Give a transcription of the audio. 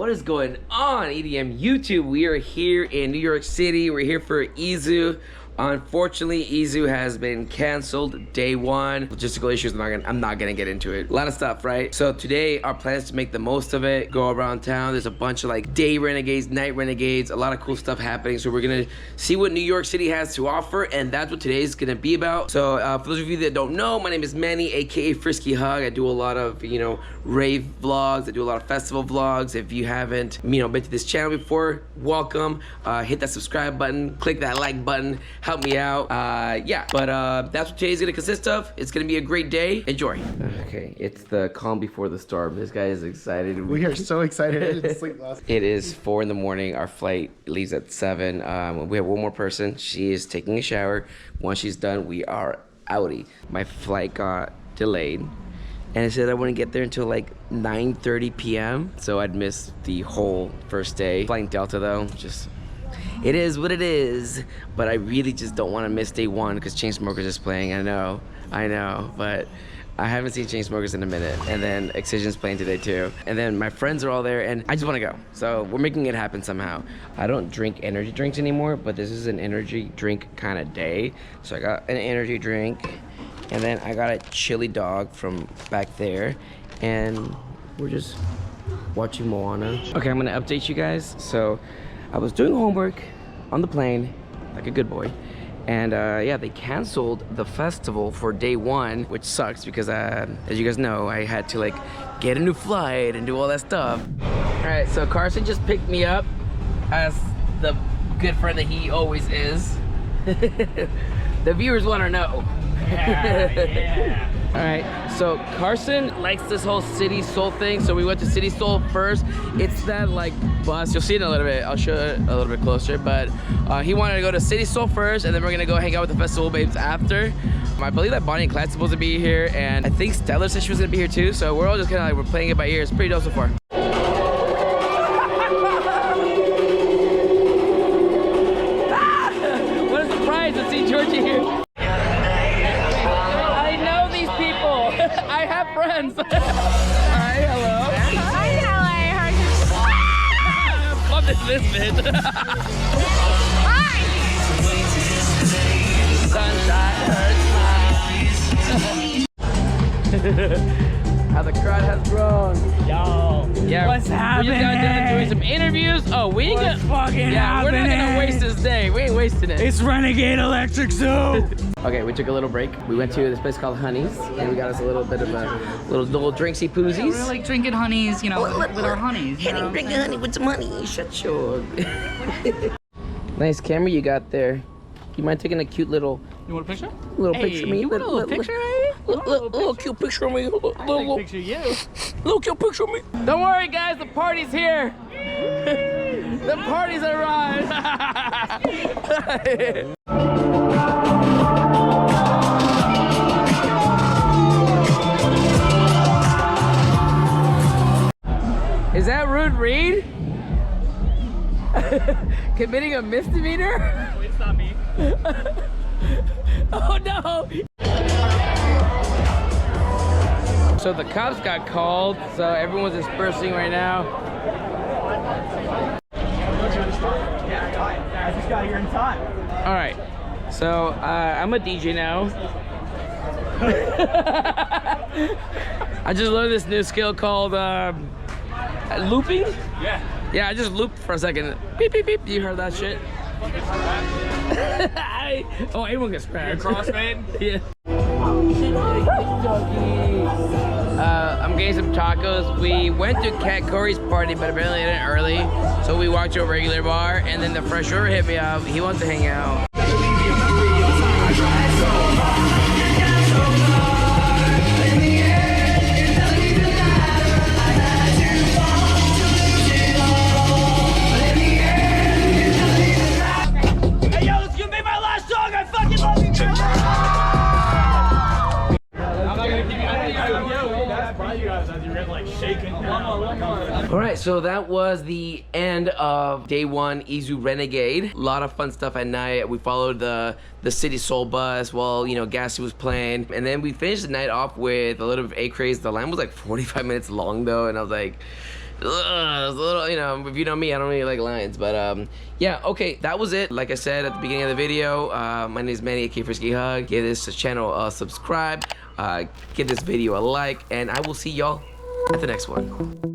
What is going on, EDM YouTube? We are here in New York City. We're here for Ezoo. Unfortunately, Ezoo has been canceled day one. Logistical issues, I'm not gonna get into it. A lot of stuff, right? So today, our plan is to make the most of it, go around town. There's a bunch of like day renegades, night renegades, a lot of cool stuff happening. So we're gonna see what New York City has to offer, and that's what today is gonna be about. So for those of you that don't know, my name is Manny, AKA Frisky Hug. I do a lot of, you know, rave vlogs. I do a lot of festival vlogs. If you haven't, you know, been to this channel before, welcome. Hit that subscribe button, click that like button. Help me out. Yeah, but that's what today's gonna consist of. It's gonna be a great day. Enjoy. Okay, it's the calm before the storm. This guy is excited. We are so excited. I didn't sleep last night. It is 4 in the morning. Our flight leaves at 7. We have one more person. She is taking a shower. Once she's done, we are outie. My flight got delayed, and it said I wouldn't get there until like 9:30 p.m. So I'd miss the whole first day. Flying Delta though, just. It is what it is, but I really just don't want to miss day one because Chainsmokers is playing. I know, but I haven't seen Chainsmokers in a minute. And then Excision's playing today too. And then my friends are all there and I just want to go. So we're making it happen somehow. I don't drink energy drinks anymore, but this is an energy drink kind of day. So I got an energy drink and then I got a chili dog from back there. And we're just watching Moana. Okay, I'm gonna update you guys. So I was doing homework on the plane, like a good boy, and yeah, they canceled the festival for day one, which sucks because as you guys know, I had to like get a new flight and do all that stuff. All right, so Carson just picked me up as the good friend that he always is. The viewers want to know. Yeah. All right, so Carson likes this whole City Soul thing, so we went to City Soul first. It's that like bus, you'll see it in a little bit, I'll show it a little bit closer, but he wanted to go to City Soul first, and then we're gonna go hang out with the festival babes after. I believe that Bonnie and Clyde's supposed to be here, and I think Stellar said she was gonna be here too, so we're all just kind of like, we're playing it by ear. It's pretty dope so far. What a surprise to see Georgie here. I have friends. Hi, hello. Hi, LA. Love this bit. Hi. Sunshine hurts my. How the crowd has grown. Yo, yeah, what's happening? We just got done doing some interviews. Oh, we ain't gonna fucking yeah, we're not gonna waste this day. We ain't wasting it. It's Renegade Electric Zoo. Okay, we took a little break. We went to this place called Honey's, and we got us a little bit of a little drinksy poozies. We're like drinking honeys, you know, with our honeys. Henny, drinking honey with some honey. Shut your. Nice camera you got there. You mind taking a cute little? You want a picture? Little picture of me. You want a little picture, Little cute picture of me. Little picture of you. Little cute picture of me. Don't worry, guys. The party's here. The party's arrived. Is that Rude Reed? Committing a misdemeanor? Wait, it's not me. Oh no! So the cops got called, so everyone's dispersing right now. I just got here in time. All right, so I'm a DJ now. I just learned this new skill called looping. Yeah, I just looped for a second. Beep, beep, beep. You heard that shit? Oh, anyone gets scratched. Crossfade? Yeah. I'm getting some tacos. We went to Cat Corey's party, but apparently it ended early. So we walked to a regular bar, and then the fresh order hit me up. He wants to hang out. All right, so that was the end of day one, Ezoo Renegade. A lot of fun stuff at night. We followed the City Soul bus while, you know, Gassy was playing. And then we finished the night off with a little bit of A-Craze. The line was like 45 minutes long though, and I was like, it's a little, you know, if you know me, I don't really like lions. But yeah, okay, that was it. Like I said at the beginning of the video, my name is Manny, aka Frisky Hug. Give this channel a subscribe, give this video a like, and I will see y'all at the next one.